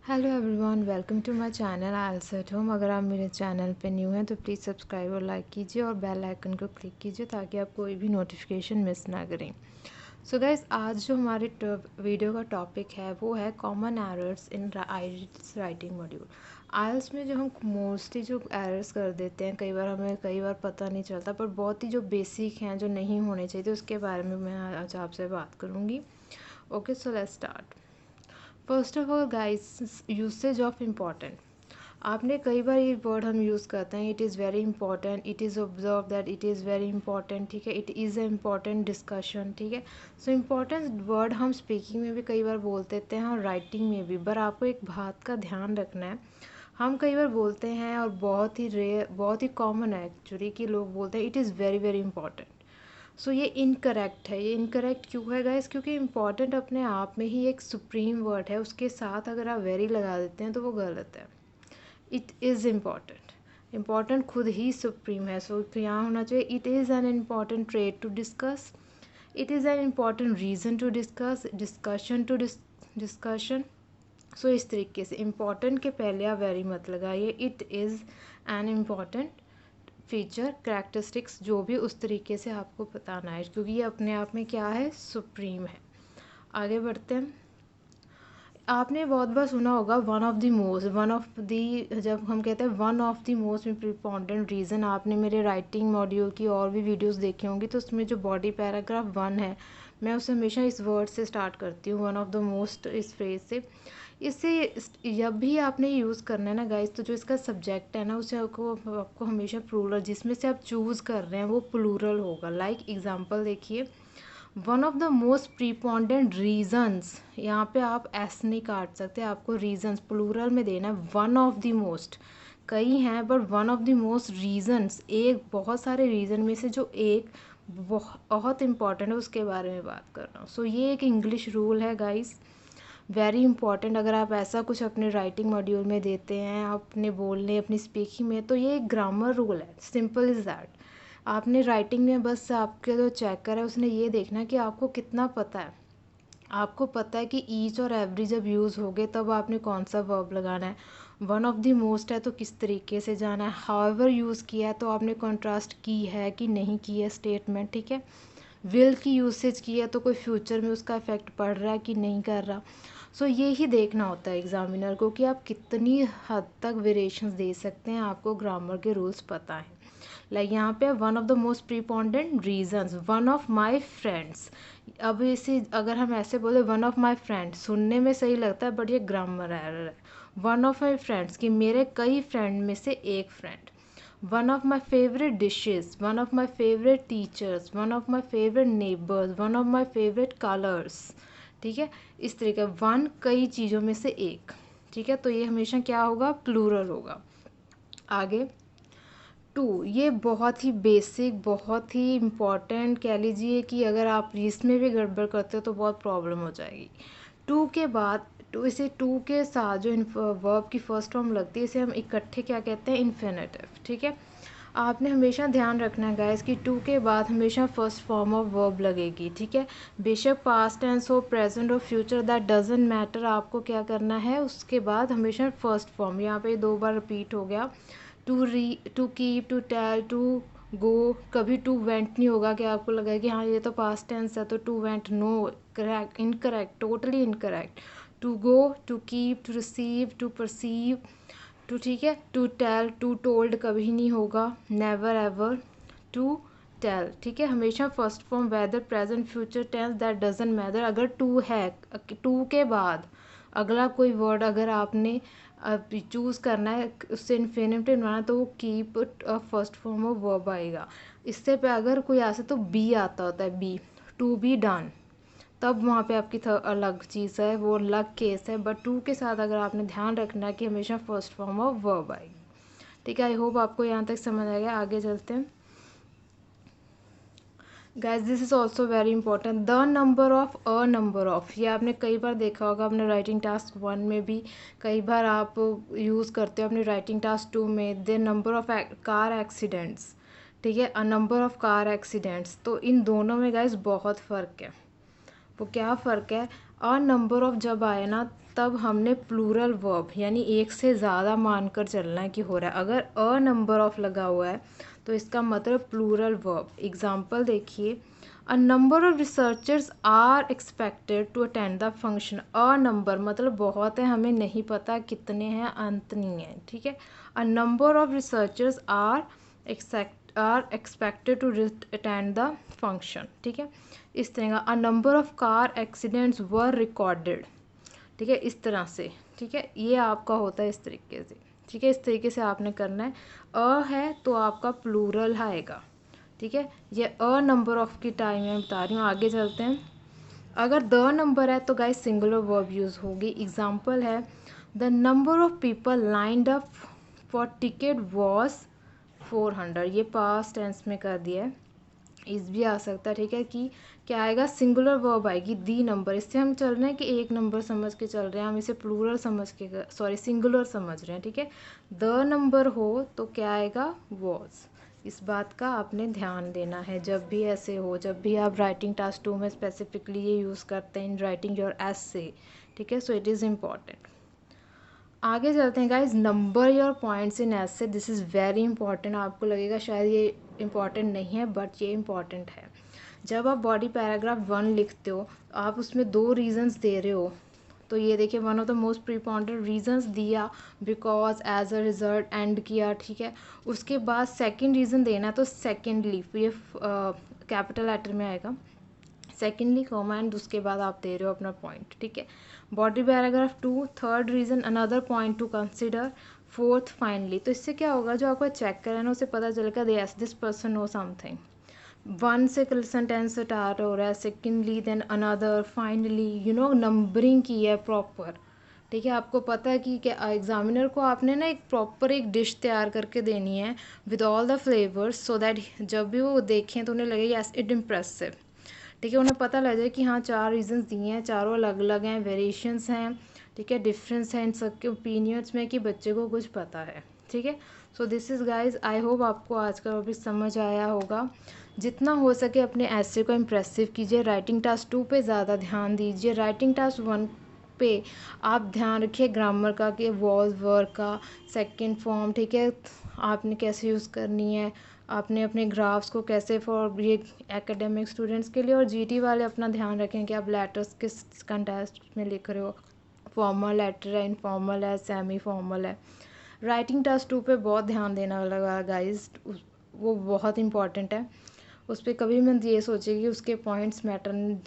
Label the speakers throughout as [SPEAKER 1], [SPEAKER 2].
[SPEAKER 1] Hello everyone, welcome to my channel aisles at home. अगर आप मेरे चैनल पे न्यू हैं तो प्लीज़ सब्सक्राइब और लाइक कीजिए और बेल आइकन को क्लिक कीजिए ताकि आप कोई भी नोटिफिकेशन मिस ना करें। सो गाइस, आज जो हमारे वीडियो का टॉपिक है वो है common errors in IELTS writing module. IELTS में जो हम मोस्टली जो एरर्स कर देते हैं, कई बार पता नहीं चलता, पर बहुत ही जो बेसिक हैं जो नहीं होने चाहिए, तो उसके बारे में मैं आज आपसे बात करूँगी। Okay, so let's start. First of all guys, usage of important. आपने कई बार ये वर्ड हम यूज़ करते हैं, it is very important, it is observe that it is very important, ठीक है, it is a important discussion, ठीक है। सो इम्पॉर्टेंट वर्ड हम स्पीकिंग में भी कई बार बोल देते हैं और राइटिंग में भी, पर आपको एक बात का ध्यान रखना है। हम कई बार बोलते हैं और बहुत ही कॉमन है एक्चुअली कि लोग बोलते हैं it is very very important. So ये इनकरेक्ट है। ये इनकरेक्ट क्यों है गाइस? क्योंकि इम्पॉर्टेंट अपने आप में ही एक सुप्रीम वर्ड है, उसके साथ अगर आप वेरी लगा देते हैं तो वो गलत है। इट इज़ इम्पॉर्टेंट, इम्पॉर्टेंट खुद ही सुप्रीम है। सो तो यहाँ होना चाहिए it is an important trade to discuss, it is an important reason to discuss, discussion to discussion. So इस तरीके से इम्पॉर्टेंट के पहले आप वेरी मत लगाइए, it is an important feature, characteristics, जो भी उस तरीके से आपको बताना है, क्योंकि ये अपने आप में क्या है, सुप्रीम है। आगे बढ़ते हैं। आपने बहुत बार सुना होगा वन ऑफ दी, जब हम कहते हैं one of the most important reason, आपने मेरे राइटिंग मॉड्यूल की और भी वीडियोस देखी होंगी, तो उसमें जो बॉडी पैराग्राफ 1 है, मैं उसे हमेशा इस वर्ड से स्टार्ट करती हूँ, वन ऑफ द मोस्ट, इस फ्रेज से। इससे जब भी आपने यूज़ करना है ना गाइस, तो जो इसका सब्जेक्ट है ना, उसे आपको हमेशा प्लूरल, जिसमें से आप चूज़ कर रहे हैं वो प्लूरल होगा। लाइक एग्जांपल देखिए, one of the most preponderant reasons, यहाँ पे आप एस नहीं काट सकते, आपको रीजंस प्लूरल में देना है। वन ऑफ द मोस्ट, कई हैं but one of the most reasons, एक, बहुत सारे रीज़न में से जो एक बहुत इंपॉर्टेंट है, उसके बारे में बात कर रहा हूँ। सो ये एक इंग्लिश रूल है गाइस, वेरी इंपॉर्टेंट। अगर आप ऐसा कुछ अपने राइटिंग मॉड्यूल में देते हैं, अपने बोलने, अपनी स्पीकिंग में, तो ये एक ग्रामर रूल है, सिंपल इज़ दैट। आपने राइटिंग में बस आपके जो चेकर है उसने ये देखना है कि आपको कितना पता है। आपको पता है कि ईच और एवरी जब यूज़ हो गए तब आपने कौन सा वर्ब लगाना है। वन ऑफ द मोस्ट है तो किस तरीके से जाना है। हाउएवर यूज़ किया है तो आपने कॉन्ट्रास्ट की है कि नहीं की है स्टेटमेंट, ठीक है। विल की यूसेज की है तो कोई फ्यूचर में उसका इफेक्ट पड़ रहा है कि नहीं कर रहा। सो ये ही देखना होता है एग्जामिनर को कि आप कितनी हद तक वेरिएशंस दे सकते हैं, आपको ग्रामर के रूल्स पता है। लाइक यहाँ पे one of the most preponderant reasons, one of my friends. अब इसे अगर हम ऐसे बोले वन ऑफ माय फ्रेंड्स, सुनने में सही लगता है बट ये ग्रामर एरर है। वन ऑफ माय फ्रेंड्स कि मेरे कई फ्रेंड में से एक friend. One of my favourite dishes, one of my favourite teachers, one of my favourite neighbours, one of my favourite colours, ठीक है। इस तरीके वन कई चीज़ों में से एक, ठीक है, तो ये हमेशा क्या होगा, प्लूरल होगा। आगे टू, ये बहुत ही बेसिक, बहुत ही इम्पॉर्टेंट कह लीजिए कि अगर आप इसमें भी गड़बड़ करते हो तो बहुत प्रॉब्लम हो जाएगी। टू के बाद इसे टू के साथ जो वर्ब की फर्स्ट फॉर्म लगती है, इसे हम इकट्ठे क्या कहते हैं, इन्फिनेटिव, ठीक है। आपने हमेशा ध्यान रखना है गाइस कि टू के बाद हमेशा फर्स्ट फॉर्म ऑफ वर्ब लगेगी, ठीक है। बेशक पास्ट टेंस हो, प्रेजेंट हो, फ्यूचर, दैट डजेंट मैटर, आपको क्या करना है, उसके बाद हमेशा फर्स्ट फॉर्म। यहाँ पे 2 बार रिपीट हो गया। To keep, to tell, to go, कभी टू वेंट नहीं होगा कि आपको लगा कि हाँ ये तो पास्ट टेंस है तो to went, no, correct, incorrect, totally incorrect. To go, to keep, to receive, to perceive, to, ठीक है, टू टेल, टू टोल्ड कभी नहीं होगा, नेवर एवर, टू टेल, ठीक है। हमेशा first form, whether, present, future tense, that doesn't matter. अगर to है, टू के बाद अगला कोई वर्ड अगर आपने चूज़ करना है, उससे इन्फिनिटिव बनाना, तो वो keep first form of verb आएगा। इससे पे अगर कोई ऐसे तो बी आता होता है, बी, टू बी डन, तब वहाँ पे आपकी अलग चीज़ है, वो अलग केस है। बट टू के साथ अगर आपने ध्यान रखना है कि हमेशा फर्स्ट फॉर्म ऑफ वर्ब आएगी, ठीक है। आई होप आपको यहाँ तक समझ आ गया। आगे चलते हैं guys, this is also very important, the number of, a number of. ये आपने कई बार देखा होगा अपने राइटिंग टास्क 1 में भी, कई बार आप यूज़ करते हो अपने राइटिंग टास्क 2 में। The number of car accidents, ठीक है, a number of car accidents. तो इन दोनों में गाइस बहुत फ़र्क है। वो क्या फ़र्क है, अ नंबर ऑफ जब आए ना, तब हमने प्लूरल वर्ब यानी एक से ज़्यादा मानकर चलना है कि हो रहा है। अगर अ नंबर ऑफ लगा हुआ है तो इसका मतलब प्लूरल वर्ब। एग्जाम्पल देखिए, a number of researchers are expected to attend the function. A number मतलब बहुत है, हमें नहीं पता कितने हैं, अंत नहीं है, ठीक है। A number of researchers are expected to attend the function, ठीक है। इस तरह का a number of car accidents were recorded, ठीक है, इस तरह से, ठीक है। ये आपका होता है इस तरीके से, ठीक है। इस तरीके से आपने करना है। अ है तो आपका प्लूरल आएगा, ठीक है। ये अ नंबर ऑफ की टाइम मैं बता रही हूँ। आगे चलते हैं। अगर द नंबर है तो गाइस सिंगुलर वर्ब यूज़ होगी। एग्जाम्पल है, the number of people lined up for ticket was 400। ये पास्ट टेंस में कर दिया है। इस भी आ सकता है, ठीक है, कि क्या आएगा, सिंगुलर वर्ब आएगी दी नंबर। इससे हम चल रहे हैं कि एक नंबर समझ के चल रहे हैं, हम इसे प्लूरल समझ के, सॉरी सिंगुलर समझ रहे हैं, ठीक है। द नंबर हो तो क्या आएगा, वॉज। इस बात का आपने ध्यान देना है जब भी ऐसे हो, जब भी आप राइटिंग टास्क 2 में स्पेसिफिकली ये यूज़ करते हैं इन राइटिंग योर एसे, ठीक है। So it is important. आगे चलते हैं guys, number your points in essay. This is very important. आपको लगेगा शायद ये इंपॉर्टेंट नहीं है, बट ये इंपॉर्टेंट है। जब आप बॉडी पैराग्राफ 1 लिखते हो, आप उसमें 2 रीजंस दे रहे हो, तो ये देखिए, one of the most preponderant reasons दिया, because, as a result, end किया, ठीक है। उसके बाद सेकंड रीज़न देना है तो सेकेंडली, ये कैपिटल लेटर में आएगा, सेकेंडली कॉमा, एंड उसके बाद आप दे रहे हो अपना पॉइंट, ठीक है। Body paragraph 2, third reason, another point to consider, fourth finally. तो इससे क्या होगा, जो आपको चेक करें ना उसे पता चलेगा yes this person know something. 1 से सेंटेंस स्टार्ट हो रहा है, secondly, then another, finally, you know numbering की है प्रॉपर, ठीक है। आपको पता है कि क्या एग्जामिनर को आपने ना एक प्रॉपर एक डिश तैयार करके देनी है with all the flavours, so that जब भी वो देखें तो उन्हें लगे यस इट इम्प्रेसिव, ठीक है। उन्हें पता लग जाए कि हाँ 4 रीजंस दिए हैं, चारों अलग अलग हैं, वेरिएशंस हैं, ठीक है, डिफरेंस है इन सबके ओपिनियंस में, कि बच्चे को कुछ पता है, ठीक है। So this is guys, I hope आपको आज का टॉपिक समझ आया होगा। जितना हो सके अपने ऐसे को इम्प्रेसिव कीजिए। राइटिंग टास्क 2 पे ज़्यादा ध्यान दीजिए। राइटिंग टास्क 1 पे आप ध्यान रखिए ग्रामर का, कि वॉज वर्क का सेकंड फॉर्म, ठीक है, आपने कैसे यूज़ करनी है, आपने अपने ग्राफ्स को कैसे, फॉर ये एकेडमिक स्टूडेंट्स के लिए। और जीटी वाले अपना ध्यान रखें कि आप लेटर्स किस कंटेस्ट में लिख रहे हो, फॉर्मल लेटर है, इनफॉर्मल है, सेमी फॉर्मल है। राइटिंग टास्क 2 पे बहुत ध्यान देना लगा गाइज, वो बहुत इंपॉर्टेंट है। उस पर कभी मत ये सोचिए कि उसके पॉइंट्स मैटर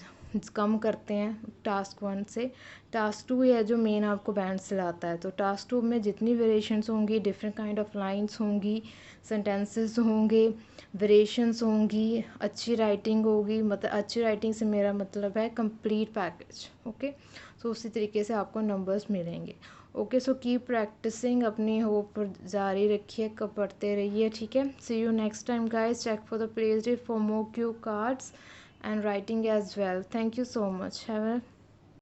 [SPEAKER 1] कम करते हैं टास्क 1 से। टास्क 2 है जो मेन आपको बैंड से लाता है। तो टास्क 2 में जितनी वेरिएशंस होंगी, डिफरेंट काइंड ऑफ लाइंस होंगी, सेंटेंसेस होंगे, वेरिएशंस होंगी, अच्छी राइटिंग होगी। मतलब अच्छी राइटिंग से मेरा मतलब है कंप्लीट पैकेज, ओके। सो उसी तरीके से आपको नंबर्स मिलेंगे, ओके। सो कीप प्रैक्टिसिंग, अपनी होप जारी रखिए, पढ़ते रहिए, ठीक है। See you next time guys. Check for the playlist for more cue cards and writing as well. Thank you so much. Have a